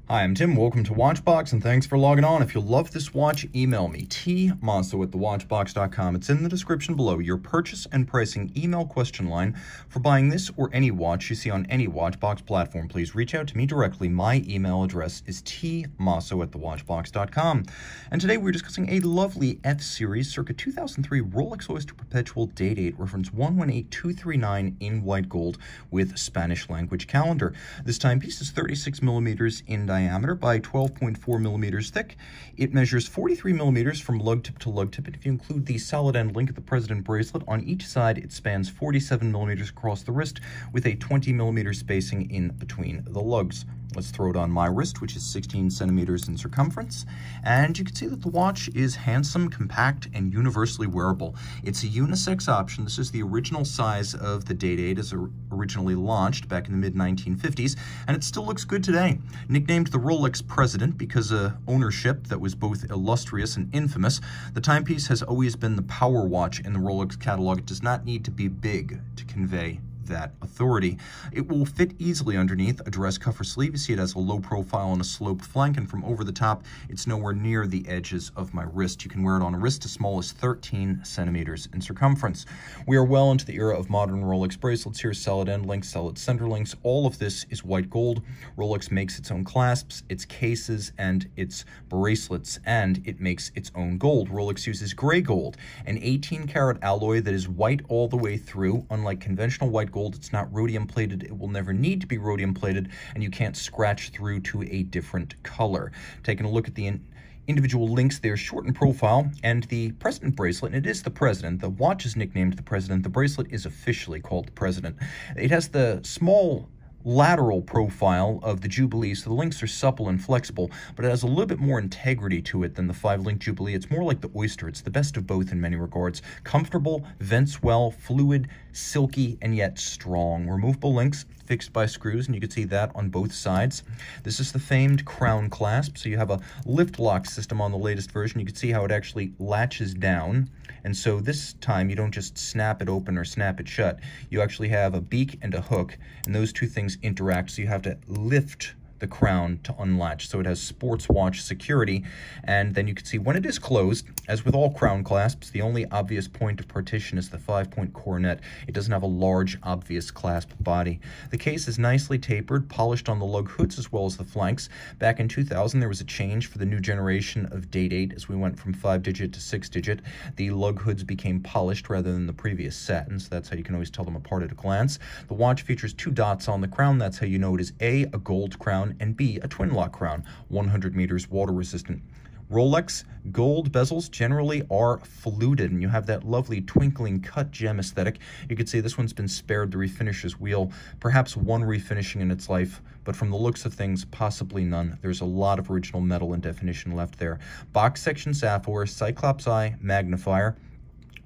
Hi, I'm Tim. Welcome to Watchbox, and thanks for logging on. If you love this watch, email me, tmosso@thewatchbox.com. It's in the description below. Your purchase and pricing email question line for buying this or any watch you see on any Watchbox platform. Please reach out to me directly. My email address is tmosso@thewatchbox.com. And today we're discussing a lovely F-Series circa 2003 Rolex Oyster Perpetual Day-Date, reference 118239 in white gold with Spanish language calendar. This timepiece is 36 millimeters in diameter by 12.4 millimeters thick. It measures 43 millimeters from lug tip to lug tip, and if you include the solid end link of the President bracelet on each side, it spans 47 millimeters across the wrist with a 20 millimeter spacing in between the lugs. Let's throw it on my wrist, which is 16 centimeters in circumference, and you can see that the watch is handsome, compact, and universally wearable. It's a unisex option. This is the original size of the Day-Date as originally launched back in the mid-1950s, and it still looks good today. Nicknamed the Rolex President because of ownership that was both illustrious and infamous, the timepiece has always been the power watch in the Rolex catalog. It does not need to be big to convey that authority. It will fit easily underneath a dress cuff or sleeve. You see it has a low profile and a sloped flank, and from over the top, it's nowhere near the edges of my wrist. You can wear it on a wrist as small as 13 centimeters in circumference. We are well into the era of modern Rolex bracelets here. Solid end links, solid center links. All of this is white gold. Rolex makes its own clasps, its cases, and its bracelets, and it makes its own gold. Rolex uses gray gold, an 18-karat alloy that is white all the way through. Unlike conventional white gold, it's not rhodium plated. It will never need to be rhodium plated, and you can't scratch through to a different color. Taking a look at the individual links, they're short in profile, and the President bracelet, and it is the President. The watch is nicknamed the President. The bracelet is officially called the President. It has the small lateral profile of the Jubilee, so the links are supple and flexible, but it has a little bit more integrity to it than the 5-link Jubilee. It's more like the Oyster. It's the best of both in many regards. Comfortable, vents well, fluid, silky, and yet strong. Removable links fixed by screws, and you can see that on both sides. This is the famed crown clasp, so you have a lift lock system on the latest version. You can see how it actually latches down, and so this time you don't just snap it open or snap it shut. You actually have a beak and a hook, and those two things interact, so you have to lift the crown to unlatch. So it has sports watch security, and then you can see when it is closed, as with all crown clasps, the only obvious point of partition is the 5-point coronet. It doesn't have a large obvious clasp body. The case is nicely tapered, polished on the lug hoods as well as the flanks. Back in 2000 there was a change for the new generation of Day-Date. As we went from 5-digit to 6-digit, the lug hoods became polished rather than the previous satin, so that's how you can always tell them apart at a glance. The watch features 2 dots on the crown. That's how you know it is A, a gold crown, and B, a twin lock crown, 100 meters water resistant. Rolex gold bezels generally are fluted, and you have that lovely twinkling cut gem aesthetic. You can see this one's been spared the refinisher's wheel, perhaps one refinishing in its life, but from the looks of things, possibly none. There's a lot of original metal and definition left there. Box section sapphire, Cyclops eye magnifier,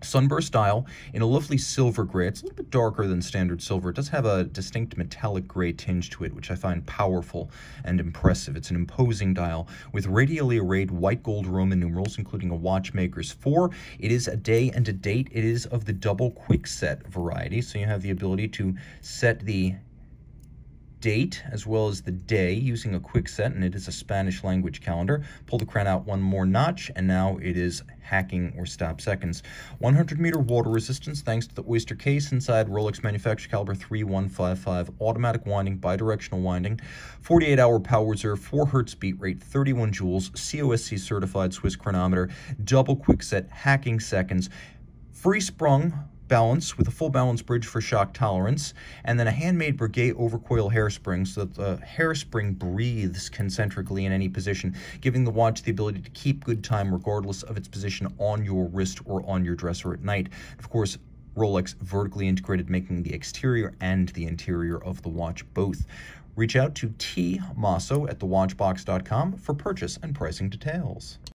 sunburst dial in a lovely silver gray. It's a little bit darker than standard silver. It does have a distinct metallic gray tinge to it, which I find powerful and impressive. It's an imposing dial with radially arrayed white gold Roman numerals, including a watchmaker's 4. It is a day and a date. It is of the double quick set variety, so you have the ability to set the date as well as the day using a quick set, and it is a Spanish language calendar. Pull the crown out one more notch, and now it is hacking or stop seconds. 100 meter water resistance thanks to the Oyster case inside. Rolex manufacturer caliber 3155, automatic winding, bidirectional winding, 48-hour power reserve, 4 hertz beat rate, 31 joules, COSC certified Swiss chronometer, double quick set, hacking seconds, free sprung balance with a full balance bridge for shock tolerance, and then a handmade Breguet overcoil hairspring so that the hairspring breathes concentrically in any position, giving the watch the ability to keep good time regardless of its position on your wrist or on your dresser at night. Of course, Rolex vertically integrated, making the exterior and the interior of the watch both. Reach out to tmosso@thewatchbox.com for purchase and pricing details.